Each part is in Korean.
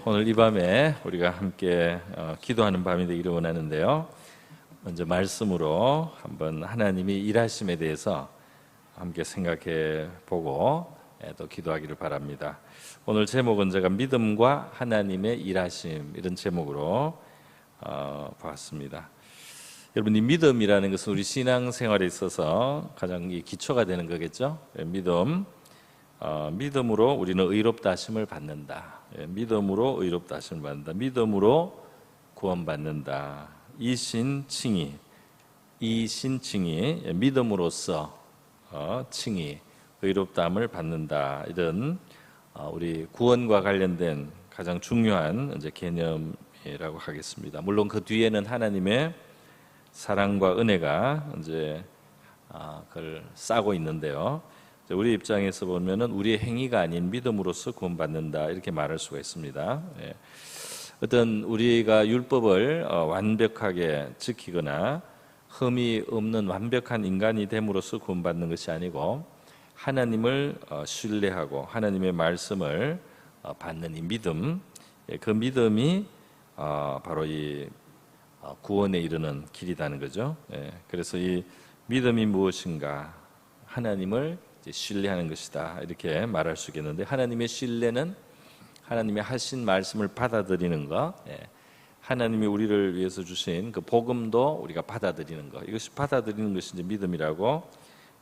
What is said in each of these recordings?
오늘 이 밤에 우리가 함께 기도하는 밤이 되기를 원하는데요. 먼저 말씀으로 한번 하나님이 일하심에 대해서 함께 생각해 보고 또 기도하기를 바랍니다. 오늘 제목은 제가 믿음과 하나님의 일하심, 이런 제목으로 보았습니다. 여러분, 이 믿음이라는 것은 우리 신앙생활에 있어서 가장 기초가 되는 거겠죠. 믿음으로 우리는 의롭다 하심을 받는다. 믿음으로 의롭다 하심을 받는다. 믿음으로 구원받는다. 이신칭의 믿음으로써 칭의 의롭다함을 받는다. 이런 우리 구원과 관련된 가장 중요한 이제 개념이라고 하겠습니다. 물론 그 뒤에는 하나님의 사랑과 은혜가 이제 그걸 싸고 있는데요. 우리 입장에서 보면은 우리의 행위가 아닌 믿음으로써 구원받는다, 이렇게 말할 수가 있습니다. 어떤 우리가 율법을 완벽하게 지키거나 흠이 없는 완벽한 인간이 됨으로써 구원받는 것이 아니고 하나님을 신뢰하고 하나님의 말씀을 받는 이 믿음, 그 믿음이 바로 이 구원에 이르는 길이라는 거죠. 그래서 이 믿음이 무엇인가? 하나님을 신뢰하는 것이다, 이렇게 말할 수 있겠는데, 하나님의 신뢰는 하나님의 하신 말씀을 받아들이는 것, 하나님이 우리를 위해서 주신 그 복음도 우리가 받아들이는 것, 이것이 받아들이는 것이 이제 믿음이라고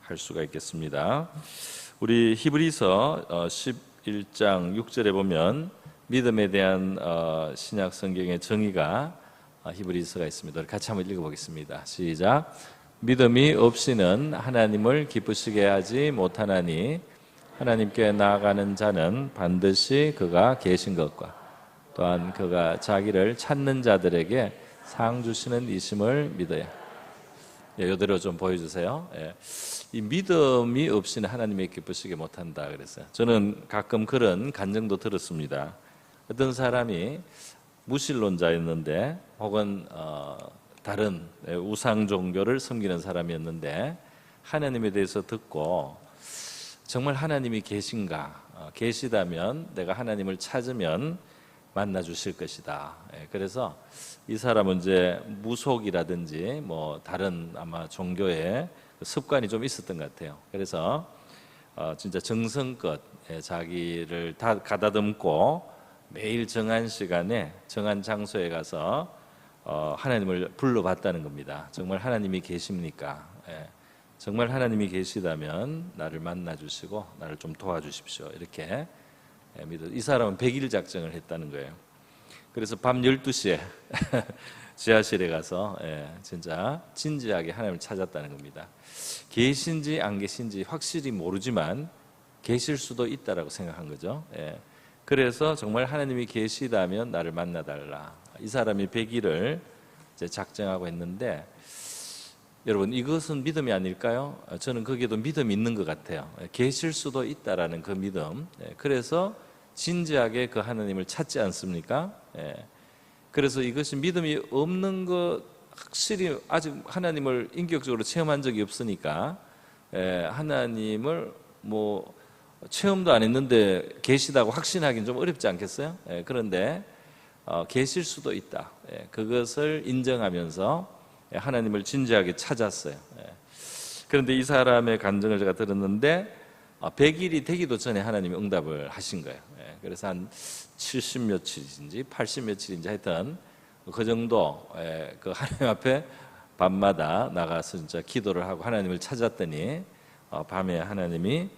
할 수가 있겠습니다. 우리 히브리서 11장 6절에 보면 믿음에 대한 신약 성경의 정의가 히브리서가 있습니다. 같이 한번 읽어보겠습니다. 시작. 믿음이 없이는 하나님을 기쁘시게 하지 못하나니 하나님께 나아가는 자는 반드시 그가 계신 것과 또한 그가 자기를 찾는 자들에게 상 주시는 이심을 믿어야. 이대로 좀 보여주세요. 이 믿음이 없이는 하나님의 기쁘시게 못한다 그랬어요. 저는 가끔 그런 간증도 들었습니다. 어떤 사람이 무신론자였는데 혹은 다른 우상 종교를 섬기는 사람이었는데 하나님에 대해서 듣고 정말 하나님이 계신가? 계시다면 내가 하나님을 찾으면 만나 주실 것이다. 그래서 이 사람은 이제 무속이라든지 뭐 다른 아마 종교의 습관이 좀 있었던 것 같아요. 그래서 진짜 정성껏 자기를 다 가다듬고 매일 정한 시간에 정한 장소에 가서 하나님을 불러봤다는 겁니다. 정말 하나님이 계십니까? 정말 하나님이 계시다면 나를 만나 주시고 나를 좀 도와주십시오, 이렇게 믿어. 이 사람은 100일 작정을 했다는 거예요. 그래서 밤 12시에 지하실에 가서 진짜 진지하게 하나님을 찾았다는 겁니다. 계신지 안 계신지 확실히 모르지만 계실 수도 있다라고 생각한 거죠. 그래서 정말 하나님이 계시다면 나를 만나달라. 이 사람이 100일을 이제 작정하고 했는데, 여러분, 이것은 믿음이 아닐까요? 저는 거기에도 믿음이 있는 것 같아요. 계실 수도 있다라는 그 믿음. 그래서 진지하게 그 하나님을 찾지 않습니까? 그래서 이것이 믿음이 없는 것, 확실히 아직 하나님을 인격적으로 체험한 적이 없으니까 하나님을 뭐 체험도 안 했는데 계시다고 확신하기는 좀 어렵지 않겠어요? 그런데 계실 수도 있다. 그것을 인정하면서 하나님을 진지하게 찾았어요. 그런데 이 사람의 간증을 제가 들었는데 100일이 되기도 전에 하나님이 응답을 하신 거예요. 그래서 한 70 며칠인지 80 며칠인지 하여튼 그 정도 그 하나님 앞에 밤마다 나가서 진짜 기도를 하고 하나님을 찾았더니 밤에 하나님이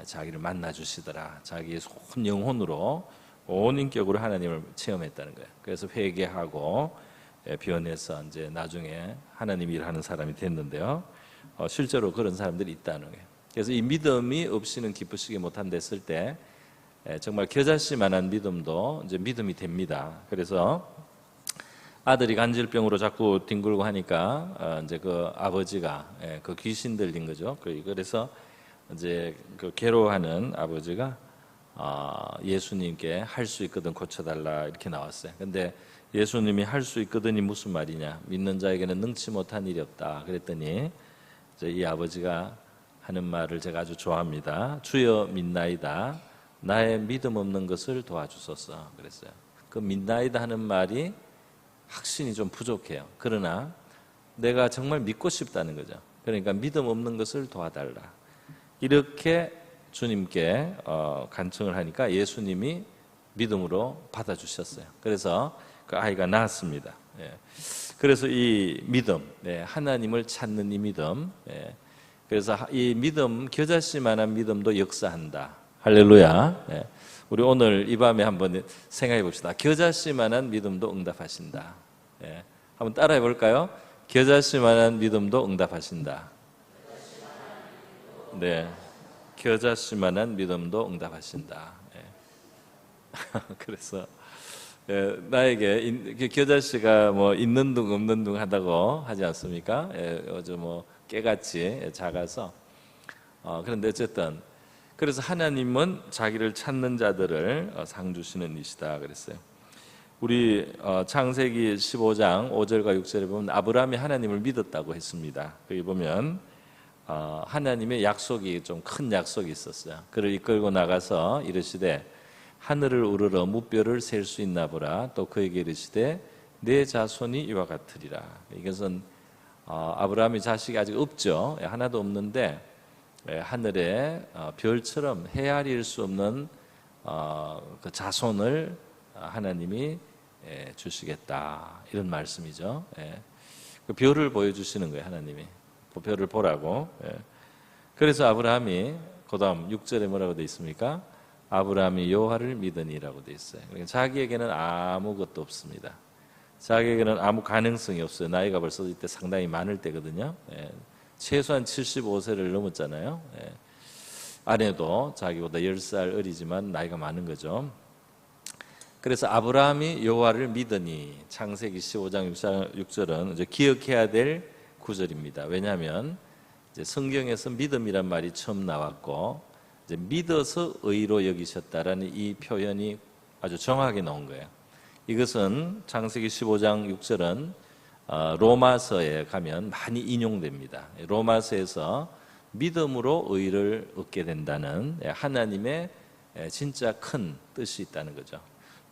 자기를 만나 주시더라. 자기의 온 영혼으로 온 인격으로 하나님을 체험했다는 거예요. 그래서 회개하고 변해서 이제 나중에 하나님 일하는 사람이 됐는데요. 실제로 그런 사람들이 있다는 거예요. 그래서 이 믿음이 없이는 기쁘시게 못한다 했을 때 정말 겨자씨만한 믿음도 이제 믿음이 됩니다. 그래서 아들이 간질병으로 자꾸 뒹굴고 하니까 이제 그 아버지가 그 귀신 들린 거죠. 그래서 이제 그 괴로워하는 아버지가 예수님께 할 수 있거든 고쳐달라, 이렇게 나왔어요. 근데 예수님이 할 수 있거든이 무슨 말이냐? 믿는 자에게는 능치 못한 일이 없다. 그랬더니 이제 이 아버지가 하는 말을 제가 아주 좋아합니다. 주여 믿나이다. 나의 믿음 없는 것을 도와주소서 그랬어요. 그 믿나이다 하는 말이 확신이 좀 부족해요. 그러나 내가 정말 믿고 싶다는 거죠. 그러니까 믿음 없는 것을 도와달라. 이렇게 주님께 간청을 하니까 예수님이 믿음으로 받아주셨어요. 그래서 그 아이가 낳았습니다. 그래서 이 믿음, 하나님을 찾는 이 믿음, 그래서 이 믿음, 겨자씨만한 믿음도 역사한다. 할렐루야. 우리 오늘 이 밤에 한번 생각해 봅시다. 겨자씨만한 믿음도 응답하신다. 한번 따라해 볼까요? 겨자씨만한 믿음도 응답하신다. 네, 겨자씨만한 믿음도 응답하신다. 그래서 나에게 겨자씨가 뭐 있는 둥 없는 둥 하다고 하지 않습니까? 아주 뭐 깨같이 작아서 그런데 어쨌든 그래서 하나님은 자기를 찾는 자들을 상 주시는 이시다 그랬어요. 우리 창세기 15장 5절과 6절에 보면 아브라함이 하나님을 믿었다고 했습니다. 거기 보면 하나님의 약속이 좀 큰 약속이 있었어요. 그를 이끌고 나가서 이르시되 하늘을 우러러 무뼈를 셀 수 있나 보라. 또 그에게 이르시되 내 자손이 이와 같으리라. 이것은 아브라함이 자식이 아직 없죠. 하나도 없는데 하늘의 별처럼 헤아릴 수 없는 그 자손을 하나님이 주시겠다 이런 말씀이죠. 그 별을 보여주시는 거예요. 하나님이 그 별을 보라고. 그래서 아브라함이 그다음 6절에 뭐라고 되어 있습니까? 아브라함이 여호와를 믿으니라고 되어 있어요. 그러니까 자기에게는 아무것도 없습니다. 자기에게는 아무 가능성이 없어요. 나이가 벌써 이때 상당히 많을 때거든요. 최소한 75세를 넘었잖아요. 아내도 자기보다 10살 어리지만 나이가 많은 거죠. 그래서 아브라함이 여호와를 믿으니 창세기 15장 6절은 이제 기억해야 될 구절입니다. 왜냐하면 이제 성경에서 믿음이란 말이 처음 나왔고 이제 믿어서 의로 여기셨다라는 이 표현이 아주 정확하게 나온 거예요. 이것은 창세기 15장 6절은 로마서에 가면 많이 인용됩니다. 로마서에서 믿음으로 의를 얻게 된다는 하나님의 진짜 큰 뜻이 있다는 거죠.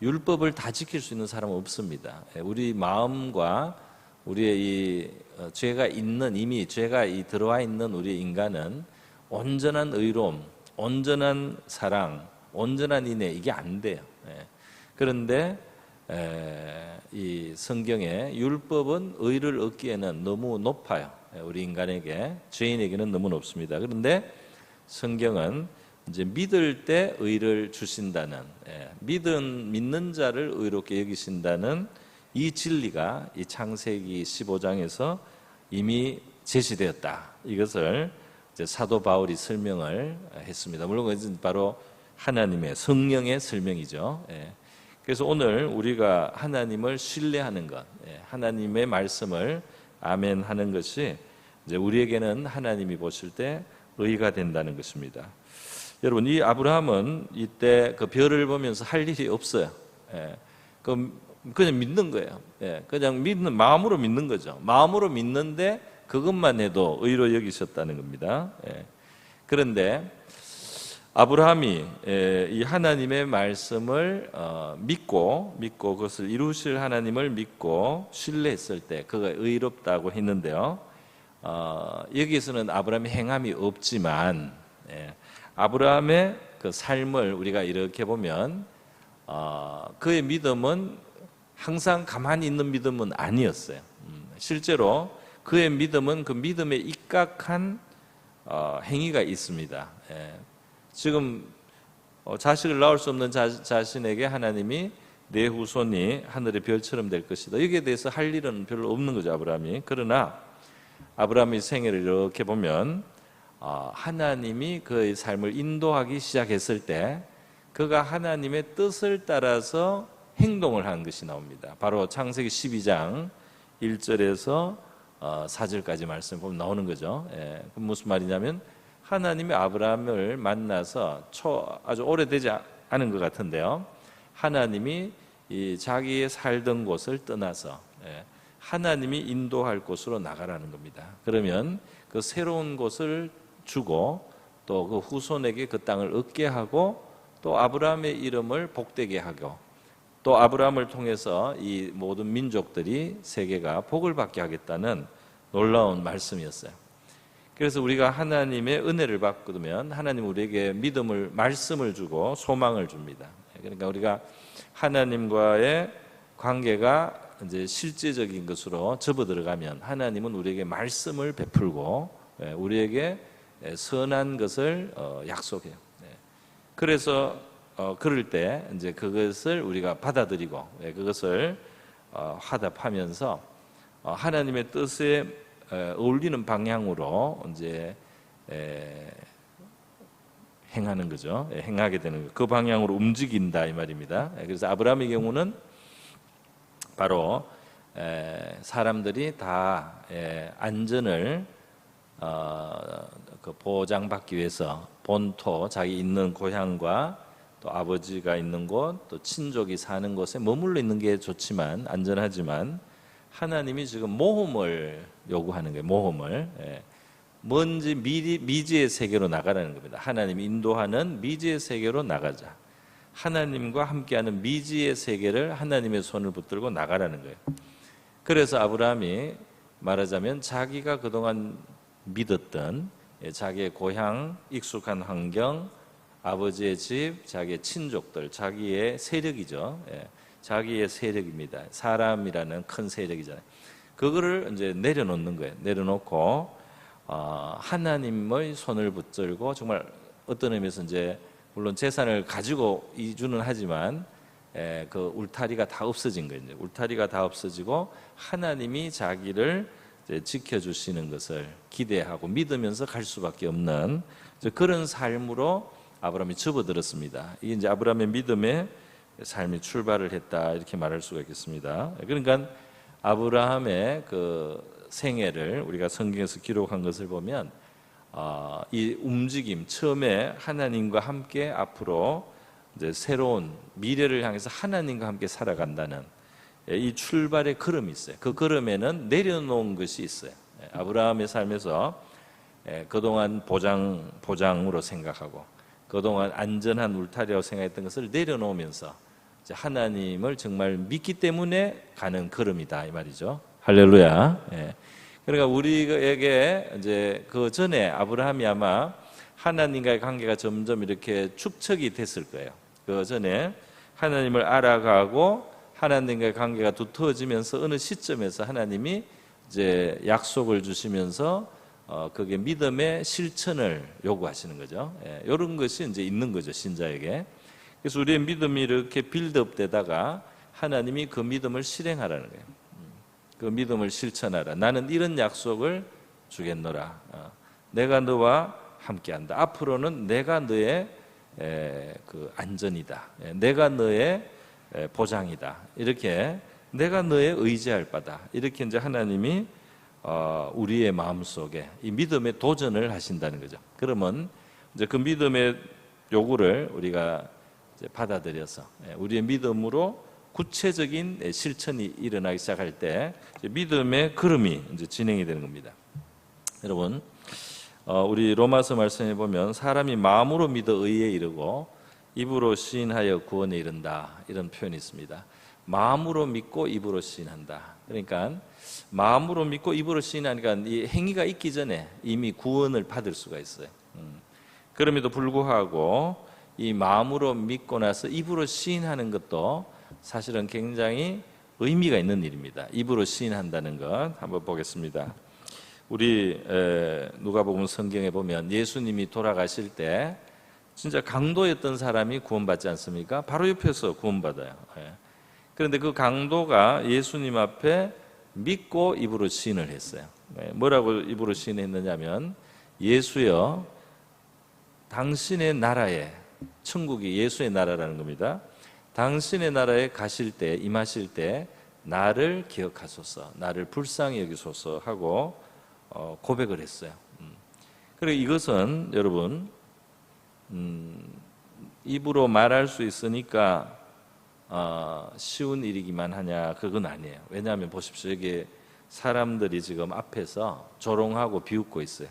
율법을 다 지킬 수 있는 사람은 없습니다. 우리 마음과 우리의 이 죄가 있는 이미 죄가 들어와 있는 우리 인간은 온전한 의로움, 온전한 사랑, 온전한 인애 이게 안 돼요. 그런데 이 성경의 율법은 의를 얻기에는 너무 높아요. 우리 인간에게 죄인에게는 너무 높습니다. 그런데 성경은 이제 믿을 때 의를 주신다는 믿는 자를 의롭게 여기신다는 이 진리가 이 창세기 15장에서 이미 제시되었다. 이것을 이제 사도 바울이 설명을 했습니다. 물론 그것은 바로 하나님의 성령의 설명이죠. 그래서 오늘 우리가 하나님을 신뢰하는 것, 하나님의 말씀을 아멘하는 것이 이제 우리에게는 하나님이 보실 때 의가 된다는 것입니다. 여러분, 이 아브라함은 이때 그 별을 보면서 할 일이 없어요. 그냥 믿는 거예요. 그냥 마음으로 믿는 거죠. 마음으로 믿는데 그것만 해도 의로 여기셨다는 겁니다. 그런데 아브라함이 이 하나님의 말씀을 믿고 그것을 이루실 하나님을 믿고 신뢰했을 때 그가 의롭다고 했는데요. 여기에서는 아브라함의 행함이 없지만 아브라함의 그 삶을 우리가 이렇게 보면 그의 믿음은 항상 가만히 있는 믿음은 아니었어요. 실제로 그의 믿음은 그 믿음에 입각한 행위가 있습니다. 지금 자식을 낳을 수 없는 자신에게 하나님이 내 후손이 하늘의 별처럼 될 것이다. 여기에 대해서 할 일은 별로 없는 거죠, 아브라함이. 그러나 아브라함의 생애를 이렇게 보면 하나님이 그의 삶을 인도하기 시작했을 때 그가 하나님의 뜻을 따라서 행동을 한 것이 나옵니다. 바로 창세기 12장 1절에서 4절까지 말씀 보면 나오는 거죠. 그럼 무슨 말이냐면 하나님이 아브라함을 만나서 아주 오래되지 않은 것 같은데요. 하나님이 자기의 살던 곳을 떠나서 하나님이 인도할 곳으로 나가라는 겁니다. 그러면 그 새로운 곳을 주고 또 그 후손에게 그 땅을 얻게 하고 또 아브라함의 이름을 복되게 하고 또 아브라함을 통해서 이 모든 민족들이 세계가 복을 받게 하겠다는 놀라운 말씀이었어요. 그래서 우리가 하나님의 은혜를 받으면 하나님 우리에게 믿음을, 말씀을 주고 소망을 줍니다. 그러니까 우리가 하나님과의 관계가 이제 실제적인 것으로 접어들어가면 하나님은 우리에게 말씀을 베풀고 우리에게 선한 것을 약속해요. 그래서 그럴 때 이제 그것을 우리가 받아들이고 그것을 화답하면서 하나님의 뜻에 어울리는 방향으로 이제 행하는 거죠. 행하게 되는 그 방향으로 움직인다 이 말입니다. 그래서 아브라함의 경우는 바로 사람들이 다 안전을 보장받기 위해서 본토, 자기 있는 고향과 또 아버지가 있는 곳, 또 친족이 사는 곳에 머물러 있는 게 좋지만 안전하지만 하나님이 지금 모험을 요구하는 거예요. 모험을. 먼지 미지의 세계로 나가라는 겁니다. 하나님이 인도하는 미지의 세계로 나가자. 하나님과 함께하는 미지의 세계를 하나님의 손을 붙들고 나가라는 거예요. 그래서 아브라함이 말하자면 자기가 그동안 믿었던 자기의 고향, 익숙한 환경, 아버지의 집, 자기의 친족들, 자기의 세력이죠. 자기의 세력입니다. 사람이라는 큰 세력이잖아요. 그거를 이제 내려놓는 거예요. 내려놓고 하나님의 손을 붙들고 정말 어떤 의미에서 이제 물론 재산을 가지고 이주는 하지만 그 울타리가 다 없어진 거예요. 울타리가 다 없어지고 하나님이 자기를 지켜주시는 것을 기대하고 믿으면서 갈 수밖에 없는 그런 삶으로 아브라함이 접어들었습니다. 이게 이제 아브라함의 믿음의 삶이 출발을 했다 이렇게 말할 수가 있겠습니다. 그러니까 아브라함의 그 생애를 우리가 성경에서 기록한 것을 보면 이 움직임, 처음에 하나님과 함께 앞으로 이제 새로운 미래를 향해서 하나님과 함께 살아간다는 이 출발의 걸음이 있어요. 그 걸음에는 내려놓은 것이 있어요. 아브라함의 삶에서 그동안 보장으로 생각하고 그동안 안전한 울타리라고 생각했던 것을 내려놓으면서 이제 하나님을 정말 믿기 때문에 가는 걸음이다 이 말이죠. 할렐루야. 그러니까 우리에게 이제 그 전에 아브라함이 아마 하나님과의 관계가 점점 이렇게 축적이 됐을 거예요. 그 전에 하나님을 알아가고 하나님과의 관계가 두터워지면서 어느 시점에서 하나님이 이제 약속을 주시면서 그게 믿음의 실천을 요구하시는 거죠. 이런 것이 이제 있는 거죠, 신자에게. 그래서 우리의 믿음이 이렇게 빌드업되다가 하나님이 그 믿음을 실행하라는 거예요. 그 믿음을 실천하라. 나는 이런 약속을 주겠노라. 내가 너와 함께한다. 앞으로는 내가 너의 그 안전이다. 내가 너의 보장이다. 이렇게 내가 너의 의지할 바다. 이렇게 이제 하나님이 우리의 마음속에 이 믿음의 도전을 하신다는 거죠. 그러면 이제 그 믿음의 요구를 우리가 이제 받아들여서 우리의 믿음으로 구체적인 실천이 일어나기 시작할 때 믿음의 걸음이 이제 진행이 되는 겁니다. 여러분, 우리 로마서 말씀해 보면 사람이 마음으로 믿어 의에 이르고 입으로 시인하여 구원에 이른다 이런 표현이 있습니다. 마음으로 믿고 입으로 시인한다. 그러니까 마음으로 믿고 입으로 시인하니까 이 행위가 있기 전에 이미 구원을 받을 수가 있어요. 그럼에도 불구하고 이 마음으로 믿고 나서 입으로 시인하는 것도 사실은 굉장히 의미가 있는 일입니다. 입으로 시인한다는 것 한번 보겠습니다. 우리 누가복음 성경에 보면 예수님이 돌아가실 때 진짜 강도였던 사람이 구원받지 않습니까? 바로 옆에서 구원받아요. 그런데 그 강도가 예수님 앞에 믿고 입으로 시인을 했어요. 뭐라고 입으로 시인했느냐면 예수여 당신의 나라에, 천국이 예수의 나라라는 겁니다. 당신의 나라에 가실 때, 임하실 때 나를 기억하소서, 나를 불쌍히 여기소서 하고 고백을 했어요. 그리고 이것은 여러분 입으로 말할 수 있으니까 쉬운 일이기만 하냐, 그건 아니에요. 왜냐하면 보십시오, 여기 사람들이 지금 앞에서 조롱하고 비웃고 있어요.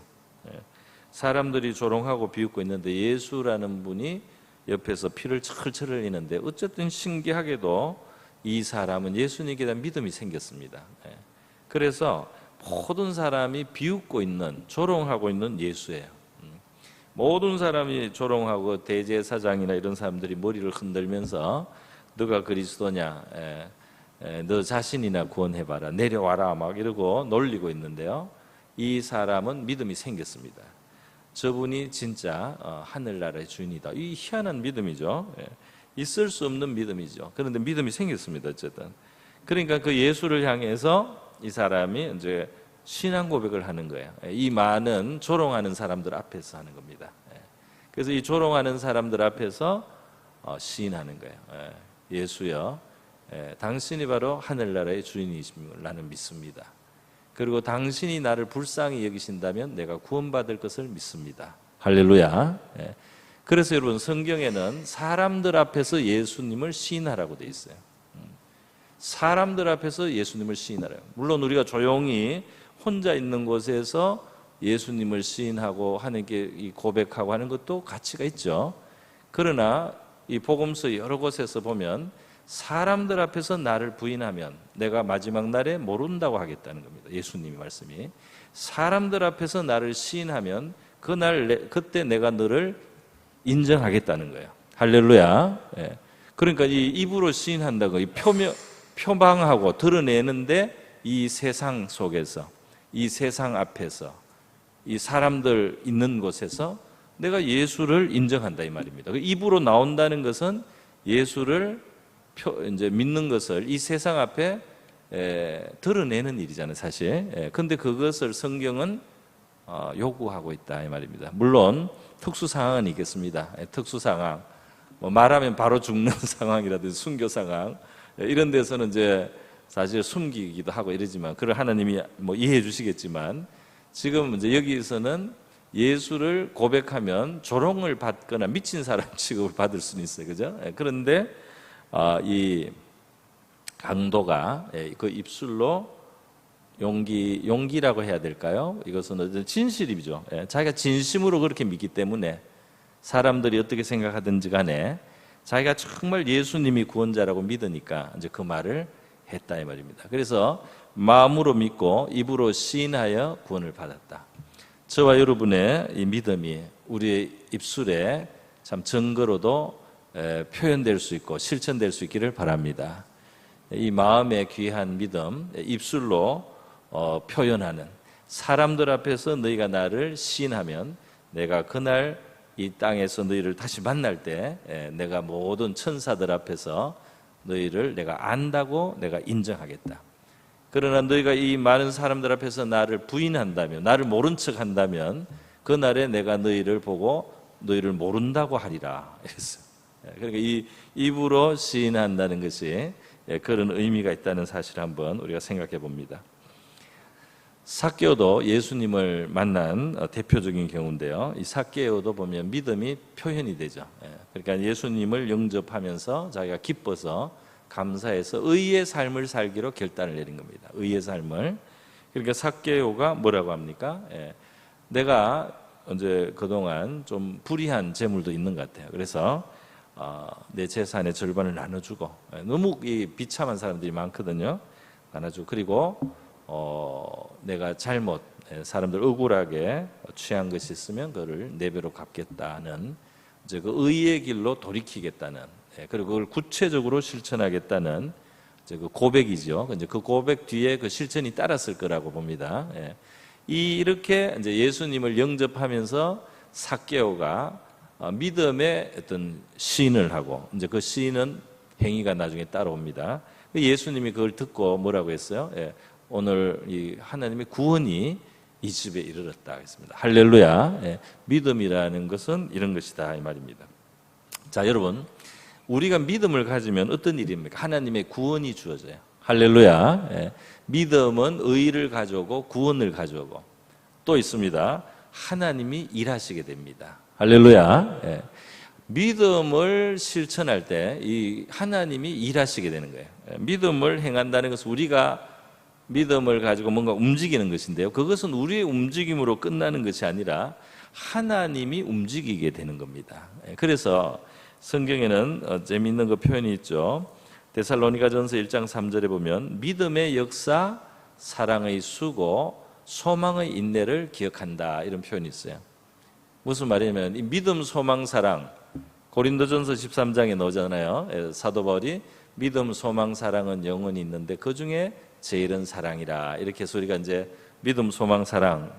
사람들이 조롱하고 비웃고 있는데 예수라는 분이 옆에서 피를 철철 흘리는데 어쨌든 신기하게도 이 사람은 예수님께 대한 믿음이 생겼습니다. 그래서 모든 사람이 비웃고 있는, 조롱하고 있는 예수예요. 모든 사람이 조롱하고 대제사장이나 이런 사람들이 머리를 흔들면서 너가 그리스도냐, 너 자신이나 구원해봐라, 내려와라 막 이러고 놀리고 있는데요. 이 사람은 믿음이 생겼습니다. 저분이 진짜 하늘나라의 주인이다. 이 희한한 믿음이죠. 있을 수 없는 믿음이죠. 그런데 믿음이 생겼습니다. 어쨌든 그러니까 그 예수를 향해서 이 사람이 이제 신앙 고백을 하는 거예요. 이 많은 조롱하는 사람들 앞에서 하는 겁니다. 그래서 이 조롱하는 사람들 앞에서 시인하는 거예요. 예수여, 당신이 바로 하늘나라의 주인이심을 나는 믿습니다. 그리고 당신이 나를 불쌍히 여기신다면 내가 구원받을 것을 믿습니다. 할렐루야. 그래서 여러분, 성경에는 사람들 앞에서 예수님을 시인하라고 돼 있어요. 사람들 앞에서 예수님을 시인하래요. 물론 우리가 조용히 혼자 있는 곳에서 예수님을 시인하고 하나님께 고백하고 하는 것도 가치가 있죠. 그러나 이 복음서 여러 곳에서 보면 사람들 앞에서 나를 부인하면 내가 마지막 날에 모른다고 하겠다는 겁니다. 예수님의 말씀이. 사람들 앞에서 나를 시인하면 그때 내가 너를 인정하겠다는 거예요. 할렐루야. 그러니까 이 입으로 시인한다고 표방하고 드러내는데 이 세상 속에서, 이 세상 앞에서, 이 사람들 있는 곳에서 내가 예수를 인정한다 이 말입니다. 입으로 나온다는 것은 예수를 이제 믿는 것을 이 세상 앞에 드러내는 일이잖아요, 사실. 그런데 그것을 성경은 요구하고 있다 이 말입니다. 물론 특수 상황은 있겠습니다. 특수 상황, 말하면 바로 죽는 상황이라든지 순교 상황, 이런 데서는 이제 사실 숨기기도 하고 이러지만, 그걸 하나님이 이해해 주시겠지만, 지금 이제 여기서는 예수를 고백하면 조롱을 받거나 미친 사람 취급을 받을 수는 있어요, 그죠? 그런데 이 강도가 그 입술로 용기라고 해야 될까요? 이것은 진실이죠. 자기가 진심으로 그렇게 믿기 때문에 사람들이 어떻게 생각하든지 간에 자기가 정말 예수님이 구원자라고 믿으니까 이제 그 말을 했다 이 말입니다. 그래서 마음으로 믿고 입으로 시인하여 구원을 받았다. 저와 여러분의 이 믿음이 우리의 입술에 참 증거로도 표현될 수 있고 실천될 수 있기를 바랍니다. 이 마음의 귀한 믿음, 입술로 표현하는, 사람들 앞에서 너희가 나를 시인하면 내가 그날 이 땅에서 너희를 다시 만날 때 내가 모든 천사들 앞에서 너희를 내가 안다고 내가 인정하겠다. 그러나 너희가 이 많은 사람들 앞에서 나를 부인한다면, 나를 모른 척 한다면 그날에 내가 너희를 보고 너희를 모른다고 하리라 했어요. 그러니까 이 입으로 시인한다는 것이 그런 의미가 있다는 사실을 한번 우리가 생각해 봅니다. 삭개오도 예수님을 만난 대표적인 경우인데요. 이 삭개오도 보면 믿음이 표현이 되죠. 그러니까 예수님을 영접하면서 자기가 기뻐서 감사해서 의의 삶을 살기로 결단을 내린 겁니다. 의의 삶을. 그러니까 삭개오가 뭐라고 합니까? 내가 이제 그동안 좀 불의한 재물도 있는 것 같아요. 그래서 내 재산의 절반을 나눠주고, 너무 이 비참한 사람들이 많거든요. 나눠주고, 그리고 내가 잘못 사람들 억울하게 취한 것이 있으면 그거를 4배로 갚겠다는 이제 그 의의 길로 돌이키겠다는, 그리고 그걸 구체적으로 실천하겠다는 이제 그 고백이죠. 이제 그 고백 뒤에 그 실천이 따랐을 거라고 봅니다. 이렇게 이제 예수님을 영접하면서 삭개오가 믿음의 어떤 시인을 하고, 이제 그 시인은 행위가 나중에 따라옵니다. 예수님이 그걸 듣고 뭐라고 했어요? 오늘 이 하나님의 구원이 이 집에 이르렀다 했습니다. 할렐루야. 믿음이라는 것은 이런 것이다 이 말입니다. 자, 여러분, 우리가 믿음을 가지면 어떤 일입니까? 하나님의 구원이 주어져요. 할렐루야. 믿음은 의를 가져오고 구원을 가져오고, 또 있습니다. 하나님이 일하시게 됩니다. 할렐루야. 믿음을 실천할 때 이 하나님이 일하시게 되는 거예요. 믿음을 행한다는 것은 우리가 믿음을 가지고 뭔가 움직이는 것인데요. 그것은 우리의 움직임으로 끝나는 것이 아니라 하나님이 움직이게 되는 겁니다. 그래서 성경에는 재미있는 그 표현이 있죠. 데살로니가전서 1장 3절에 보면 믿음의 역사, 사랑의 수고, 소망의 인내를 기억한다 이런 표현이 있어요. 무슨 말이냐면 이 믿음, 소망, 사랑 고린도전서 13장에 나오잖아요. 사도 바울이 믿음, 소망, 사랑은 영원히 있는데 그 중에 제일은 사랑이라 이렇게 해서 우리가 이제 믿음, 소망, 사랑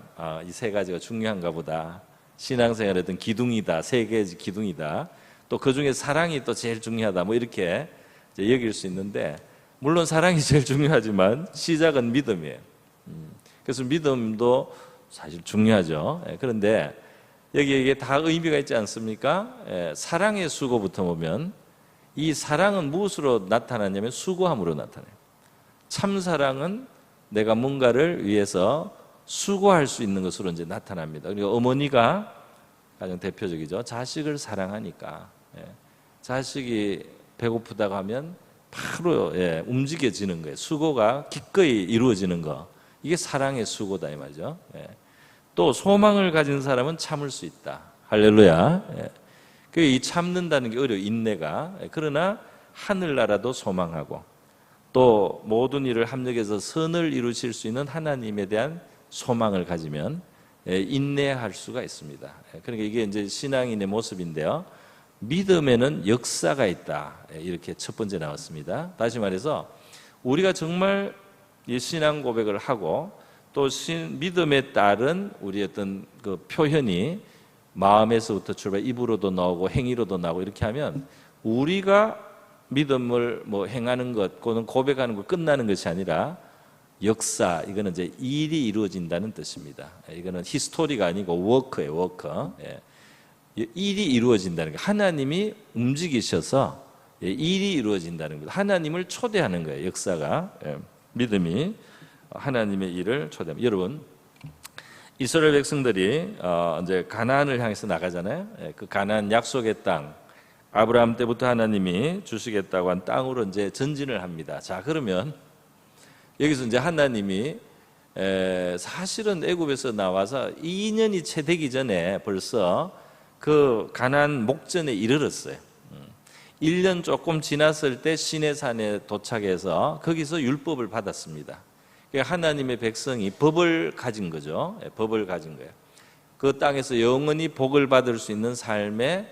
이 세 가지가 중요한가 보다. 신앙생활의 어떤 기둥이다, 세 개의 기둥이다. 또 그 중에 사랑이 또 제일 중요하다. 뭐 이렇게 이제 여길 수 있는데 물론 사랑이 제일 중요하지만 시작은 믿음이에요. 그래서 믿음도 사실 중요하죠. 그런데 여기에 다 의미가 있지 않습니까? 사랑의 수고부터 보면 이 사랑은 무엇으로 나타나냐면 수고함으로 나타나요. 참 사랑은 내가 뭔가를 위해서 수고할 수 있는 것으로 이제 나타납니다. 그리고 어머니가 가장 대표적이죠. 자식을 사랑하니까 자식이 배고프다고 하면 바로 움직여지는 거예요. 수고가 기꺼이 이루어지는 거. 이게 사랑의 수고다 이 말이죠. 또 소망을 가진 사람은 참을 수 있다. 할렐루야. 이 참는다는 게 어려워 인내가. 그러나 하늘나라도 소망하고 또 모든 일을 합력해서 선을 이루실 수 있는 하나님에 대한 소망을 가지면 인내할 수가 있습니다. 그러니까 이게 이제 신앙인의 모습인데요. 믿음에는 역사가 있다. 이렇게 첫 번째 나왔습니다. 다시 말해서 우리가 정말 이 신앙 고백을 하고 또 믿음에 따른 우리 어떤 그 표현이 마음에서부터 출발, 입으로도 나오고 행위로도 나오고 이렇게 하면 우리가 믿음을 뭐 행하는 것, 그거는 고백하는 것 끝나는 것이 아니라 역사, 이거는 이제 일이 이루어진다는 뜻입니다. 이거는 히스토리가 아니고 워크예요, 워커. 일이 이루어진다는 거. 하나님이 움직이셔서 일이 이루어진다는 것. 하나님을 초대하는 거예요, 역사가. 믿음이 하나님의 일을 초대합니다. 여러분, 이스라엘 백성들이 이제 가나안을 향해서 나가잖아요. 그 가나안 약속의 땅, 아브라함 때부터 하나님이 주시겠다고 한 땅으로 이제 전진을 합니다. 자, 그러면 여기서 이제 하나님이 사실은 애굽에서 나와서 2년이 채 되기 전에 벌써 그 가나안 목전에 이르렀어요. 1년 조금 지났을 때 시내산에 도착해서 거기서 율법을 받았습니다. 하나님의 백성이 법을 가진 거죠. 법을 가진 거예요. 그 땅에서 영원히 복을 받을 수 있는 삶의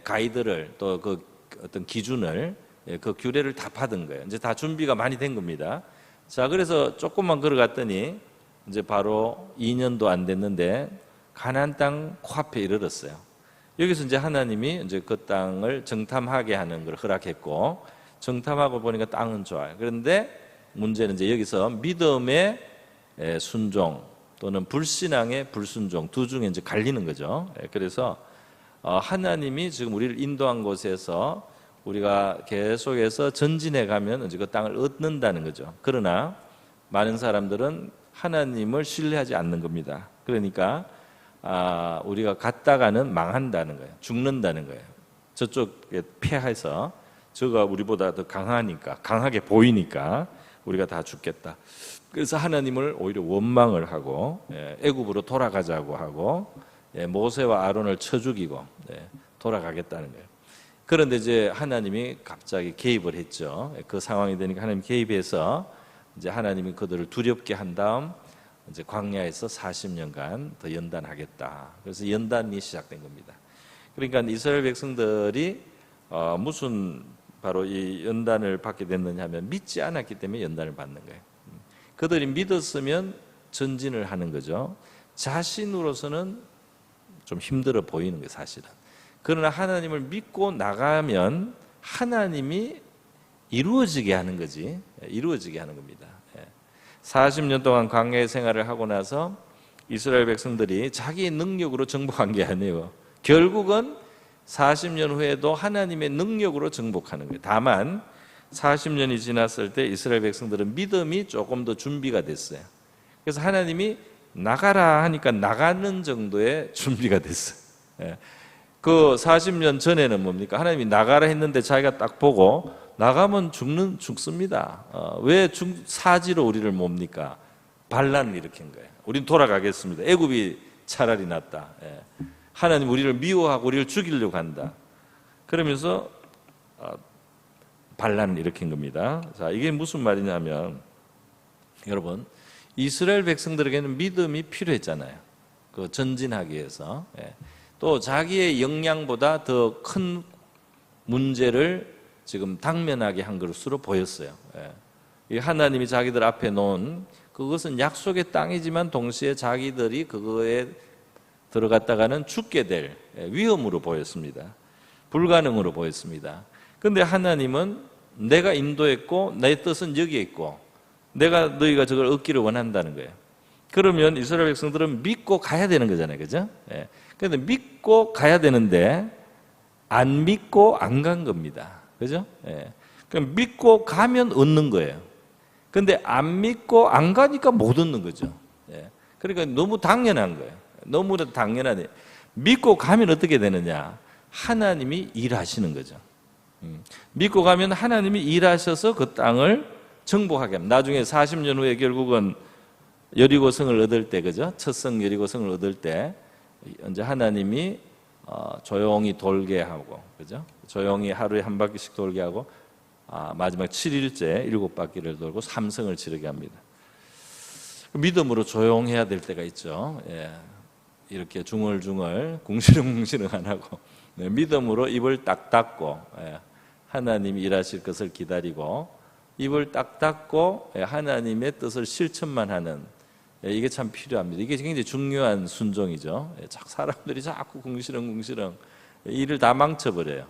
가이드를 또 그 어떤 기준을 그 규례를 다 받은 거예요. 이제 다 준비가 많이 된 겁니다. 자, 그래서 조금만 걸어갔더니 이제 바로 2년도 안 됐는데 가나안 땅 코앞에 이르렀어요. 여기서 이제 하나님이 이제 그 땅을 정탐하게 하는 걸 허락했고 정탐하고 보니까 땅은 좋아요. 그런데 문제는 이제 여기서 믿음의 순종 또는 불신앙의 불순종 두 중에 이제 갈리는 거죠. 그래서 하나님이 지금 우리를 인도한 곳에서 우리가 계속해서 전진해 가면 이제 그 땅을 얻는다는 거죠. 그러나 많은 사람들은 하나님을 신뢰하지 않는 겁니다. 그러니까 우리가 갔다가는 망한다는 거예요. 죽는다는 거예요. 저쪽에 패해서 저가 우리보다 더 강하니까, 강하게 보이니까 우리가 다 죽겠다. 그래서 하나님을 오히려 원망을 하고 애굽으로 돌아가자고 하고 모세와 아론을 쳐 죽이고 돌아가겠다는 거예요. 그런데 이제 하나님이 갑자기 개입을 했죠. 그 상황이 되니까 하나님 개입해서 이제 하나님이 그들을 두렵게 한 다음 이제 광야에서 40년간 더 연단하겠다. 그래서 연단이 시작된 겁니다. 그러니까 이스라엘 백성들이 무슨 바로 이 연단을 받게 됐느냐 하면 믿지 않았기 때문에 연단을 받는 거예요. 그들이 믿었으면 전진을 하는 거죠. 자신으로서는 좀 힘들어 보이는 거예요, 사실은. 그러나 하나님을 믿고 나가면 하나님이 이루어지게 하는 거지. 이루어지게 하는 겁니다. 40년 동안 광야의 생활을 하고 나서 이스라엘 백성들이 자기의 능력으로 정복한 게 아니에요. 결국은 40년 후에도 하나님의 능력으로 정복하는 거예요. 다만 40년이 지났을 때 이스라엘 백성들은 믿음이 조금 더 준비가 됐어요. 그래서 하나님이 나가라 하니까 나가는 정도의 준비가 됐어요. 그 40년 전에는 뭡니까? 하나님이 나가라 했는데 자기가 딱 보고 나가면 죽습니다. 왜 사지로 우리를 뭡니까? 반란을 일으킨 거예요. 우린 돌아가겠습니다. 애굽이 차라리 낫다. 하나님 우리를 미워하고 우리를 죽이려고 한다. 그러면서 반란을 일으킨 겁니다. 자, 이게 무슨 말이냐면 여러분, 이스라엘 백성들에게는 믿음이 필요했잖아요. 그 전진하기 위해서. 또 자기의 역량보다 더 큰 문제를 지금 당면하게 한 것으로 보였어요. 이 하나님이 자기들 앞에 놓은 그것은 약속의 땅이지만 동시에 자기들이 그거에 들어갔다가는 죽게 될 위험으로 보였습니다. 불가능으로 보였습니다. 그런데 하나님은 내가 인도했고 내 뜻은 여기에 있고 내가 너희가 저걸 얻기를 원한다는 거예요. 그러면 이스라엘 백성들은 믿고 가야 되는 거잖아요. 그죠? 그런데 믿고 가야 되는데 안 믿고 안 간 겁니다. 그죠? 그럼 믿고 가면 얻는 거예요. 근데 안 믿고 안 가니까 못 얻는 거죠. 그러니까 너무 당연한 거예요. 너무 당연하네. 믿고 가면 어떻게 되느냐? 하나님이 일하시는 거죠. 믿고 가면 하나님이 일하셔서 그 땅을 정복하게 합니다. 나중에 40년 후에 결국은 여리고성을 얻을 때, 그죠? 첫성 여리고성을 얻을 때 이제 하나님이 조용히 돌게 하고, 그죠? 조용히 하루에 한 바퀴씩 돌게 하고 마지막 7일째 7바퀴를 돌고 삼성을 지르게 합니다. 믿음으로 조용해야 될 때가 있죠. 이렇게 중얼중얼 궁시렁궁시렁 안 하고 믿음으로 입을 딱 닫고 하나님이 일하실 것을 기다리고 입을 딱 닫고 하나님의 뜻을 실천만 하는 이게 참 필요합니다. 이게 굉장히 중요한 순종이죠. 사람들이 자꾸 궁시렁궁시렁 일을 다 망쳐버려요.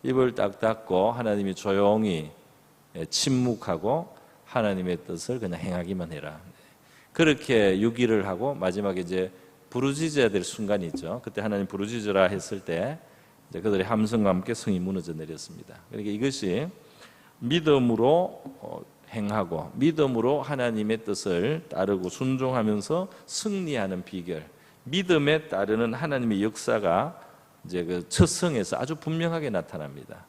입을 딱 닫고 하나님이 조용히 침묵하고 하나님의 뜻을 그냥 행하기만 해라. 그렇게 유기를 하고 마지막에 이제 부르짖어야 될 순간이 있죠. 그때 하나님 부르짖으라 했을 때 이제 그들의 함성과 함께 성이 무너져 내렸습니다. 그러니까 이것이 믿음으로 행하고 믿음으로 하나님의 뜻을 따르고 순종하면서 승리하는 비결, 믿음에 따르는 하나님의 역사가 이제 그 첫 성에서 아주 분명하게 나타납니다.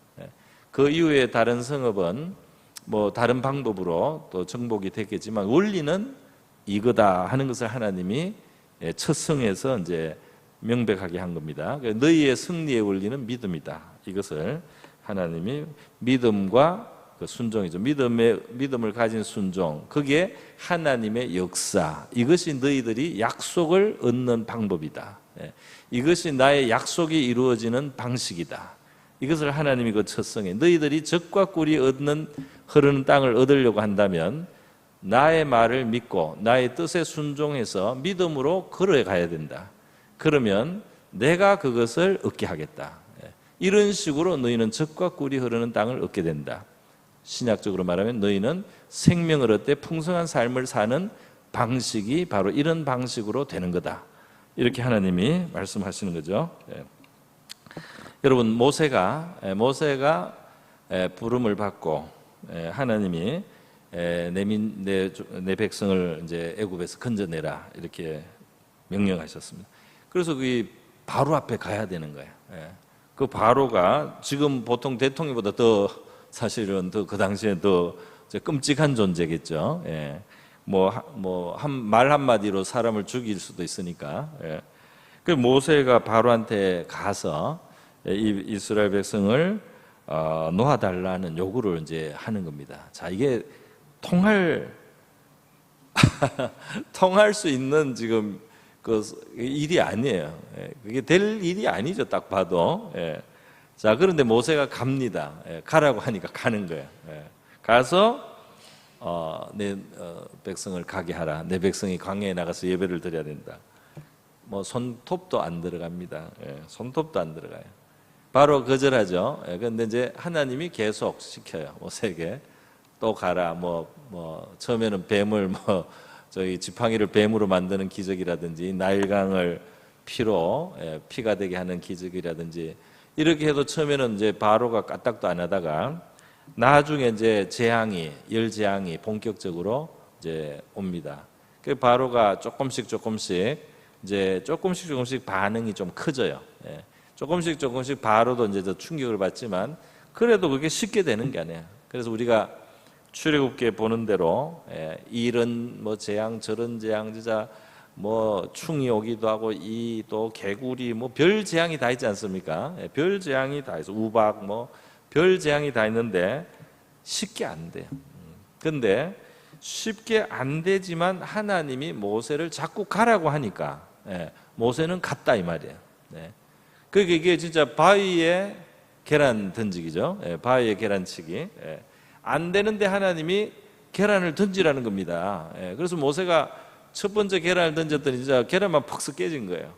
그 이후에 다른 성읍은 뭐 다른 방법으로 또 정복이 됐겠지만 원리는 이거다 하는 것을 하나님이 첫 성에서 이제 명백하게 한 겁니다. 너희의 승리의 원리는 믿음이다. 이것을 하나님이 믿음과 그 순종이죠. 믿음을 가진 순종, 그게 하나님의 역사. 이것이 너희들이 약속을 얻는 방법이다. 이것이 나의 약속이 이루어지는 방식이다. 이것을 하나님이 그 첫성에 너희들이 젖과 꿀이 흐르는 땅을 얻으려고 한다면 나의 말을 믿고 나의 뜻에 순종해서 믿음으로 걸어가야 된다. 그러면 내가 그것을 얻게 하겠다. 이런 식으로 너희는 젖과 꿀이 흐르는 땅을 얻게 된다. 신약적으로 말하면 너희는 생명을 얻되 풍성한 삶을 사는 방식이 바로 이런 방식으로 되는 거다. 이렇게 하나님이 말씀하시는 거죠. 여러분, 모세가 부름을 받고 하나님이 내 백성을 이제 애굽에서 건져내라 이렇게 명령하셨습니다. 그래서 그 바로 앞에 가야 되는 거예요. 그 바로가 지금 보통 대통령보다 더 사실은 더 그 당시에 더 끔찍한 존재겠죠. 말 한마디로 사람을 죽일 수도 있으니까. 그 모세가 바로한테 가서 이스라엘 백성을 놓아달라는 요구를 이제 하는 겁니다. 자, 이게 통할 수 있는 지금 그 일이 아니에요. 그게 될 일이 아니죠. 딱 봐도. 자, 그런데 모세가 갑니다. 가라고 하니까 가는 거예요. 가서 내 백성을 가게 하라. 내 백성이 광야에 나가서 예배를 드려야 된다. 뭐 손톱도 안 들어갑니다. 손톱도 안 들어가요. 바로 거절하죠. 그런데 이제 하나님이 계속 시켜요. 모세에게 또 가라. 처음에는 뱀을 저희 지팡이를 뱀으로 만드는 기적이라든지 나일강을 피가 되게 하는 기적이라든지 이렇게 해도 처음에는 이제 바로가 까딱도 안 하다가 나중에 이제 열 재앙이 본격적으로 이제 옵니다. 그 바로가 조금씩 반응이 좀 커져요. 조금씩 바로도 이제 더 충격을 받지만 그래도 그게 쉽게 되는 게 아니에요. 그래서 우리가 출애굽기에 보는 대로 이런 재앙 저런 재앙 진짜 뭐 충이 오기도 하고 이 또 개구리 뭐 별 재앙이 다 있지 않습니까? 예, 별 재앙이 다 있어. 우박 뭐 별 재앙이 다 있는데 쉽게 안 돼요. 근데 쉽게 안 되지만 하나님이 모세를 자꾸 가라고 하니까 모세는 갔다 이 말이에요. 그러니까 이게 진짜 바위에 계란 던지기죠. 바위에 계란치기. 안 되는데 하나님이 계란을 던지라는 겁니다. 그래서 모세가 첫 번째 계란을 던졌더니 진짜 계란만 퍽썩 깨진 거예요.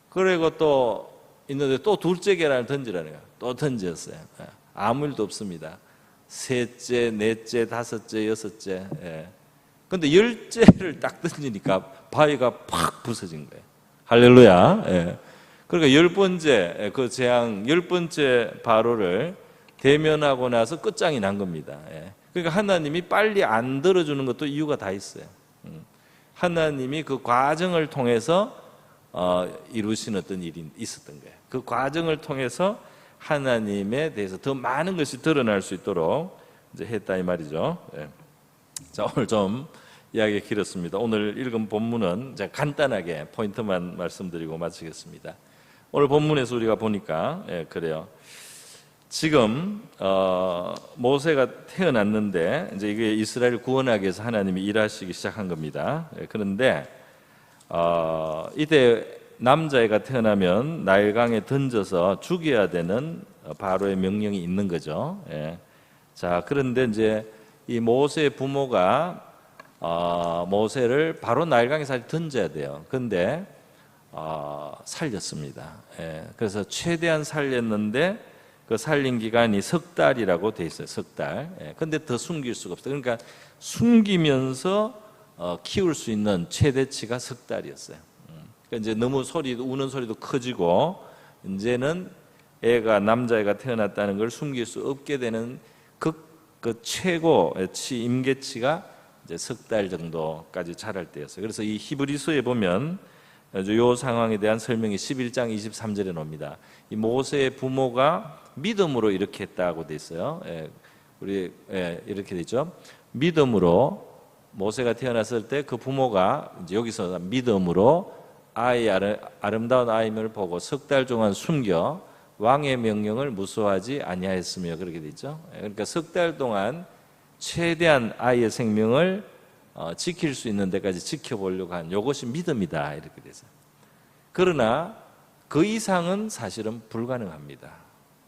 그리고 또 있는데 또 둘째 계란을 던지라는 거예요. 또 던졌어요. 아무 일도 없습니다. 셋째, 넷째, 다섯째, 여섯째. 근데 열째를 딱 던지니까 바위가 팍 부서진 거예요. 할렐루야. 그러니까 열 번째 그 재앙, 열 번째 바로를 대면하고 나서 끝장이 난 겁니다. 그러니까 하나님이 빨리 안 들어주는 것도 이유가 다 있어요. 하나님이 그 과정을 통해서 이루신 어떤 일이 있었던 거예요. 그 과정을 통해서 하나님에 대해서 더 많은 것이 드러날 수 있도록 이제 했다 이 말이죠. 자, 오늘 좀 이야기가 길었습니다. 오늘 읽은 본문은 제가 간단하게 포인트만 말씀드리고 마치겠습니다. 오늘 본문에서 우리가 보니까 그래요. 지금 모세가 태어났는데 이제 이게 이스라엘을 구원하기 위해서 하나님이 일하시기 시작한 겁니다. 그런데 이때 남자애가 태어나면 나일강에 던져서 죽여야 되는 바로의 명령이 있는 거죠. 자, 그런데 이제 이 모세의 부모가 모세를 바로 나일강에 던져야 돼요. 그런데 살렸습니다. 그래서 최대한 살렸는데 그 살린 기간이 석 달이라고 돼 있어요. 석 달. 근데 더 숨길 수가 없어요. 그러니까 숨기면서 키울 수 있는 최대치가 석 달이었어요. 그러니까 이제 너무 우는 소리도 커지고 이제는 애가 남자애가 태어났다는 걸 숨길 수 없게 되는 그 최고치 임계치가 이제 석 달 정도까지 자랄 때였어요. 그래서 이 히브리서에 보면 이 상황에 대한 설명이 11장 23절에 나옵니다. 이 모세의 부모가 믿음으로 이렇게 했다고 돼 있어요. 이렇게 되죠. 믿음으로 모세가 태어났을 때 그 부모가 이제 여기서 믿음으로 아름다운 아이를 보고 석 달 동안 숨겨 왕의 명령을 무수하지 아니하였으며 그렇게 돼 있죠. 그러니까 석 달 동안 최대한 아이의 생명을 지킬 수 있는 데까지 지켜보려고 한 이것이 믿음이다 이렇게 돼서. 그러나 그 이상은 사실은 불가능합니다.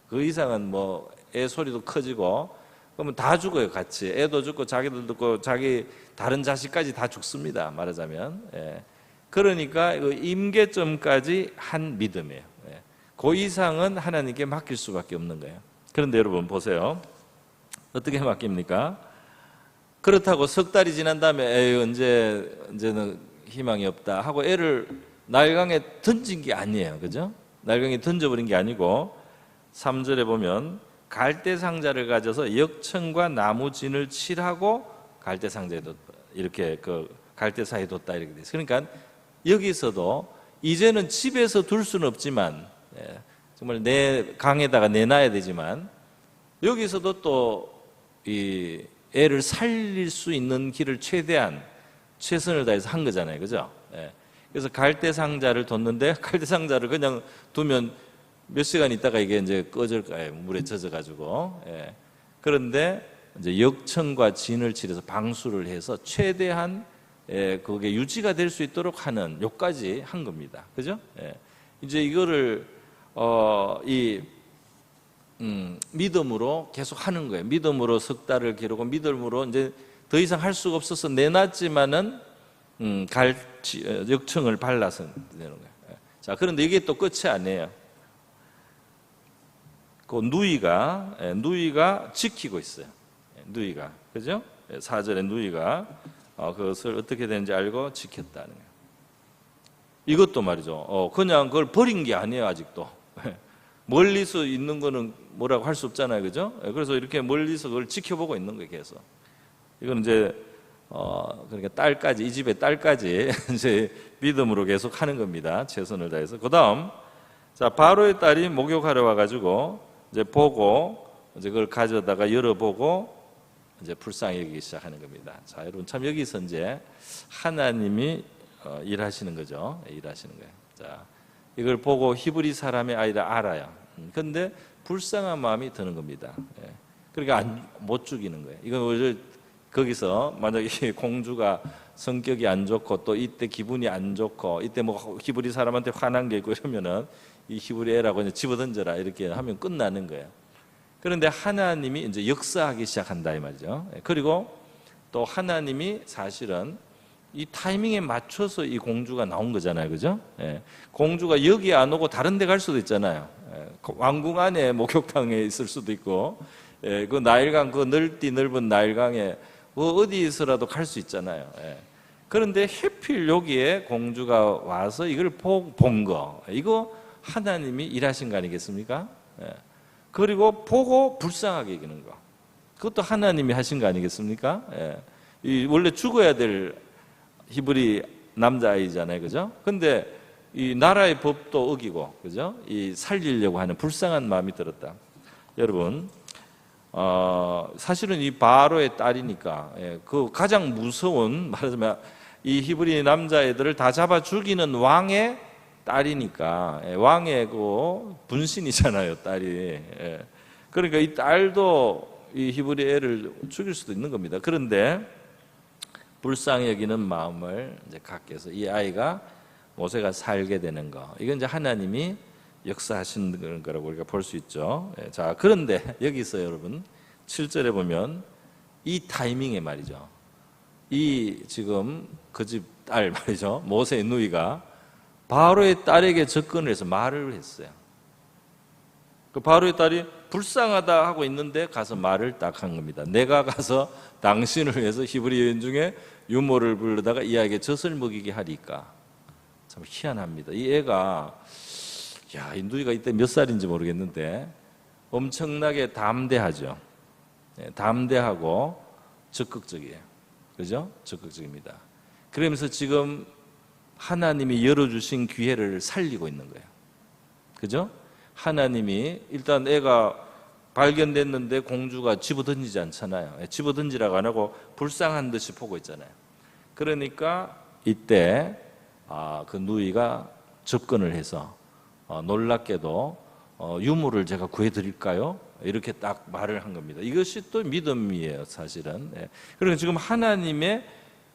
그 이상은 뭐 애 소리도 커지고 그러면 다 죽어요. 같이 애도 죽고 자기도 죽고 자기 다른 자식까지 다 죽습니다. 말하자면. 그러니까 그 임계점까지 한 믿음이에요. 그 이상은 하나님께 맡길 수밖에 없는 거예요. 그런데 여러분 보세요. 어떻게 맡깁니까? 그렇다고 석 달이 지난 다음에 에이 언제는 희망이 없다 하고 애를 나일강에 던진 게 아니에요. 그죠? 나일강에 던져버린 게 아니고 3절에 보면 갈대 상자를 가져서 역청과 나무 진을 칠하고 갈대 상자에 뒀다. 이렇게 그 갈대 사이에 뒀다 이렇게 돼 있어요. 그러니까 여기서도 이제는 집에서 둘 수는 없지만 정말 내 강에다가 내놔야 되지만 여기서도 또 이 애를 살릴 수 있는 길을 최대한 최선을 다해서 한 거잖아요. 그죠? 그래서 갈대 상자를 뒀는데 갈대 상자를 그냥 두면 몇 시간 있다가 이게 이제 꺼질 거예요. 물에 젖어가지고. 그런데 이제 역청과 진을 칠해서 방수를 해서 최대한 그게 유지가 될 수 있도록 하는 요까지 한 겁니다. 그죠? 이제 이거를 믿음으로 계속 하는 거예요. 믿음으로 석 달을 기르고 믿음으로 이제 더 이상 할 수가 없어서 내놨지만은 역청을 발라서 내는 거예요. 자, 그런데 이게 또 끝이 아니에요. 그 누이가 지키고 있어요. 누이가 그죠? 4절에 누이가 그것을 어떻게 되는지 알고 지켰다는 거예요. 이것도 말이죠. 그냥 그걸 버린 게 아니에요. 아직도 멀리서 있는 거는 뭐라고 할 수 없잖아요. 그죠? 그래서 이렇게 멀리서 그걸 지켜보고 있는 거예요. 계속. 이건 이제 그러니까 딸까지 이 집의 딸까지 이제 믿음으로 계속 하는 겁니다. 최선을 다해서. 그다음 자 바로의 딸이 목욕하러 와가지고 이제 보고 이제 그걸 가져다가 열어보고 이제 불쌍히 여기기 시작하는 겁니다. 자 여러분 참 여기서 이제 하나님이 일하시는 거죠. 일하시는 거예요. 자, 이걸 보고 히브리 사람의 아이라 알아요. 근데 불쌍한 마음이 드는 겁니다. 예. 그러니까 못 죽이는 거예요. 이건 거기서 만약에 공주가 성격이 안 좋고 또 이때 기분이 안 좋고 이때 뭐 히브리 사람한테 화난 게 있고 이러면은 이 히브리 애라고 이제 집어던져라 이렇게 하면 끝나는 거예요. 그런데 하나님이 이제 역사하기 시작한다 이 말이죠. 그리고 또 하나님이 사실은 이 타이밍에 맞춰서 이 공주가 나온 거잖아요, 그죠? 예. 공주가 여기 안 오고 다른 데 갈 수도 있잖아요. 예. 왕궁 안에 목욕탕에 있을 수도 있고, 예. 그 나일강, 그 넓은 나일강에 어디서라도 갈 수 있잖아요. 예. 그런데 하필 여기에 공주가 와서 이걸 본 거, 이거 하나님이 일하신 거 아니겠습니까? 예. 그리고 보고 불쌍하게 여기는 거, 그것도 하나님이 하신 거 아니겠습니까? 예. 이 원래 죽어야 될 히브리 남자아이잖아요, 그죠? 근데 이 나라의 법도 어기고, 그죠? 이 살리려고 하는 불쌍한 마음이 들었다. 여러분, 사실은 이 바로의 딸이니까, 예, 그 가장 무서운, 말하자면 이 히브리 남자애들을 다 잡아 죽이는 왕의 딸이니까, 예, 왕의 그 분신이잖아요, 딸이. 예. 그러니까 이 딸도 이 히브리 애를 죽일 수도 있는 겁니다. 그런데 불쌍히 여기는 마음을 이제 갖게 해서 이 아이가 모세가 살게 되는 거, 이건 이제 하나님이 역사하신 거라고 우리가 볼 수 있죠. 예, 자, 그런데 여기서 여러분 7절에 보면 이 타이밍에 말이죠, 이 지금 그 집 딸 말이죠, 모세의 누이가 바로의 딸에게 접근을 해서 말을 했어요. 그 바로의 딸이 불쌍하다 하고 있는데 가서 말을 딱 한 겁니다. 내가 가서 당신을 위해서 히브리 여인 중에 유모를 부르다가 이 아이에게 젖을 먹이게 하리까. 참 희한합니다. 이 애가, 야, 이 누이가 이때 몇 살인지 모르겠는데 엄청나게 담대하죠. 네, 담대하고 적극적이에요. 그죠? 적극적입니다. 그러면서 지금 하나님이 열어주신 기회를 살리고 있는 거예요. 그죠? 하나님이 일단 애가 발견됐는데 공주가 집어던지지 않잖아요. 집어던지라고 안 하고 불쌍한 듯이 보고 있잖아요. 그러니까 이때 그 누이가 접근을 해서 놀랍게도 유모를 제가 구해드릴까요? 이렇게 딱 말을 한 겁니다. 이것이 또 믿음이에요, 사실은. 그리고 지금 하나님의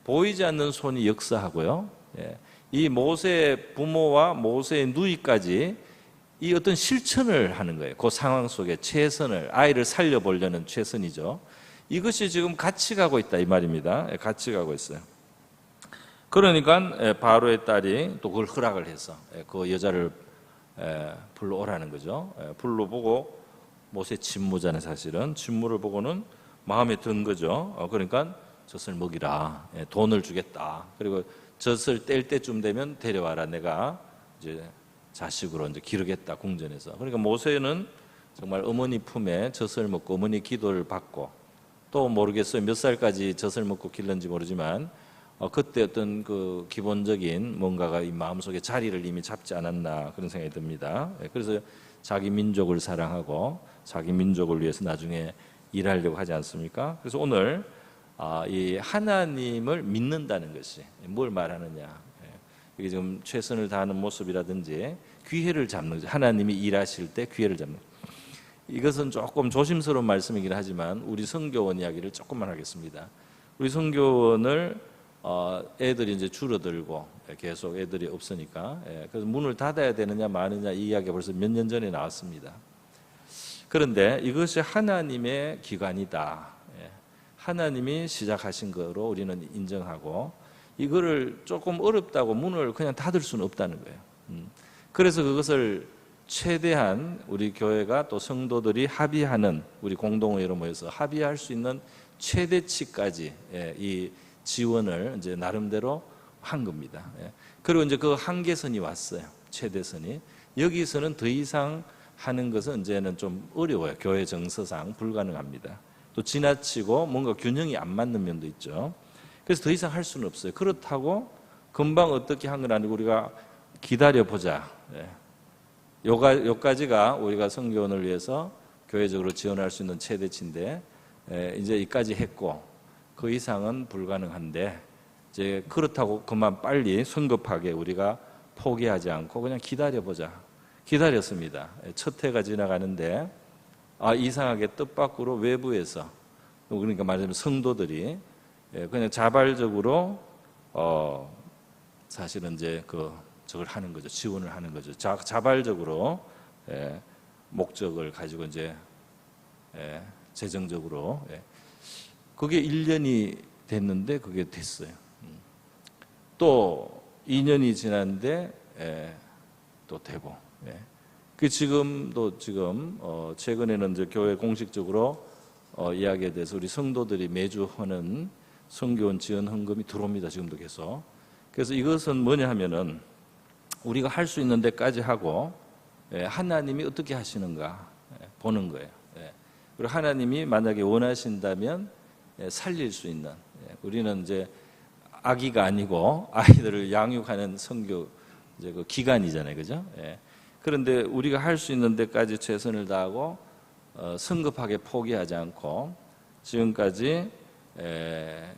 보이지 않는 손이 역사하고요, 이 모세의 부모와 모세의 누이까지 이 어떤 실천을 하는 거예요. 그 상황 속에 최선을, 아이를 살려보려는 최선이죠. 이것이 지금 같이 가고 있다 이 말입니다. 같이 가고 있어요. 그러니까 바로의 딸이 또 그걸 허락을 해서 그 여자를 불러오라는 거죠. 불러보고 모세 친모잖아요. 사실은 친모를 보고는 마음에 든 거죠. 그러니까 젖을 먹이라, 돈을 주겠다. 그리고 젖을 뗄 때쯤 되면 데려와라. 내가 이제 자식으로 이제 기르겠다, 궁전에서. 그러니까 모세는 정말 어머니 품에 젖을 먹고 어머니 기도를 받고, 또 모르겠어요, 몇 살까지 젖을 먹고 길렀는지 모르지만 그때 어떤 그 기본적인 뭔가가 이 마음속에 자리를 이미 잡지 않았나 그런 생각이 듭니다. 그래서 자기 민족을 사랑하고 자기 민족을 위해서 나중에 일하려고 하지 않습니까? 그래서 오늘 이 하나님을 믿는다는 것이 뭘 말하느냐, 이게 지금 최선을 다하는 모습이라든지 기회를 잡는 거죠. 하나님이 일하실 때 기회를 잡는 거죠. 이것은 조금 조심스러운 말씀이긴 하지만 우리 선교원 이야기를 조금만 하겠습니다. 우리 선교원을 애들이 이제 줄어들고 계속 애들이 없으니까, 그래서 문을 닫아야 되느냐 마느냐 이 이야기가 벌써 몇 년 전에 나왔습니다. 그런데 이것이 하나님의 기관이다, 하나님이 시작하신 거로 우리는 인정하고, 이거를 조금 어렵다고 문을 그냥 닫을 수는 없다는 거예요. 그래서 그것을 최대한 우리 교회가 또 성도들이 합의하는, 우리 공동회로 모여서 합의할 수 있는 최대치까지 이 지원을 이제 나름대로 한 겁니다. 그리고 이제 그 한계선이 왔어요. 최대선이. 여기서는 더 이상 하는 것은 이제는 좀 어려워요. 교회 정서상 불가능합니다. 또 지나치고 뭔가 균형이 안 맞는 면도 있죠. 그래서 더 이상 할 수는 없어요. 그렇다고 금방 어떻게 한 건 아니고 우리가 기다려보자. 요까지가 우리가 선교원을 위해서 교회적으로 지원할 수 있는 최대치인데, 이제 이까지 했고 그 이상은 불가능한데 이제 그렇다고 그만 빨리 성급하게 우리가 포기하지 않고 그냥 기다려보자. 기다렸습니다. 첫 해가 지나가는데 이상하게 뜻밖으로 외부에서, 그러니까 말하자면 성도들이 그냥 자발적으로 사실은 이제 저걸 하는 거죠. 지원을 하는 거죠. 자발적으로 목적을 가지고 이제 재정적으로 그게 1년이 됐는데 그게 됐어요. 또 2년이 지났는데 또 되고. 그 지금 최근에는 이제 교회 공식적으로 이야기에 대해서 우리 성도들이 매주 하는 성교원 지원 헌금이 들어옵니다. 지금도 계속. 그래서 이것은 뭐냐 하면은 우리가 할 수 있는 데까지 하고 하나님이 어떻게 하시는가 보는 거예요. 그리고 하나님이 만약에 원하신다면 살릴 수 있는, 우리는 이제 아기가 아니고 아이들을 양육하는 성교 이제 그 기간이잖아요, 그죠? 그런데 우리가 할 수 있는 데까지 최선을 다하고 성급하게 포기하지 않고 지금까지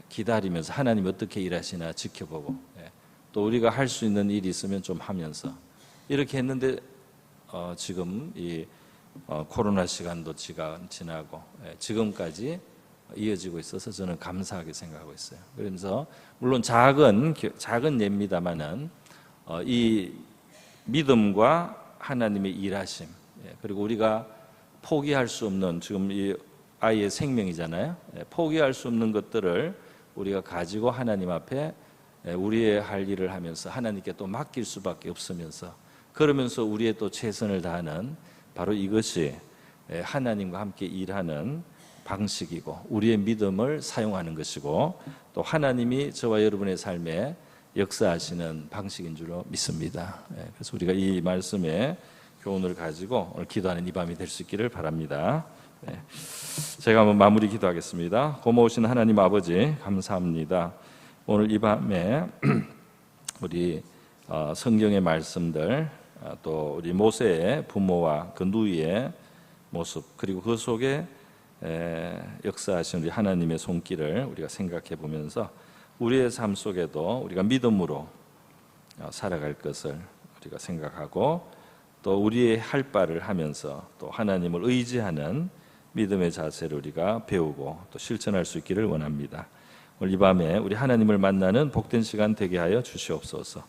기다리면서 하나님이 어떻게 일하시나 지켜보고 또 우리가 할 수 있는 일이 있으면 좀 하면서 이렇게 했는데 지금 이 코로나 시간도 지나고 지금까지 이어지고 있어서 저는 감사하게 생각하고 있어요. 그러면서 물론 작은 예입니다만은 이 믿음과 하나님의 일하심, 그리고 우리가 포기할 수 없는, 지금 이 아이의 생명이잖아요. 포기할 수 없는 것들을 우리가 가지고 하나님 앞에 우리의 할 일을 하면서 하나님께 또 맡길 수밖에 없으면서, 그러면서 우리의 또 최선을 다하는 바로 이것이 하나님과 함께 일하는 방식이고 우리의 믿음을 사용하는 것이고 또 하나님이 저와 여러분의 삶에 역사하시는 방식인 줄로 믿습니다. 그래서 우리가 이 말씀의 교훈을 가지고 오늘 기도하는 이 밤이 될 수 있기를 바랍니다. 제가 한번 마무리 기도하겠습니다. 고마우신 하나님 아버지 감사합니다. 오늘 이 밤에 우리 성경의 말씀들, 또 우리 모세의 부모와 그 누이의 모습, 그리고 그 속에 역사하신 우리 하나님의 손길을 우리가 생각해 보면서 우리의 삶 속에도 우리가 믿음으로 살아갈 것을 우리가 생각하고 또 우리의 할 바를 하면서 또 하나님을 의지하는 믿음의 자세를 우리가 배우고 또 실천할 수 있기를 원합니다. 오늘 이 밤에 우리 하나님을 만나는 복된 시간 되게 하여 주시옵소서.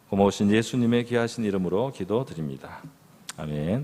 고마우신 예수님의 귀하신 이름으로 기도드립니다. 아멘.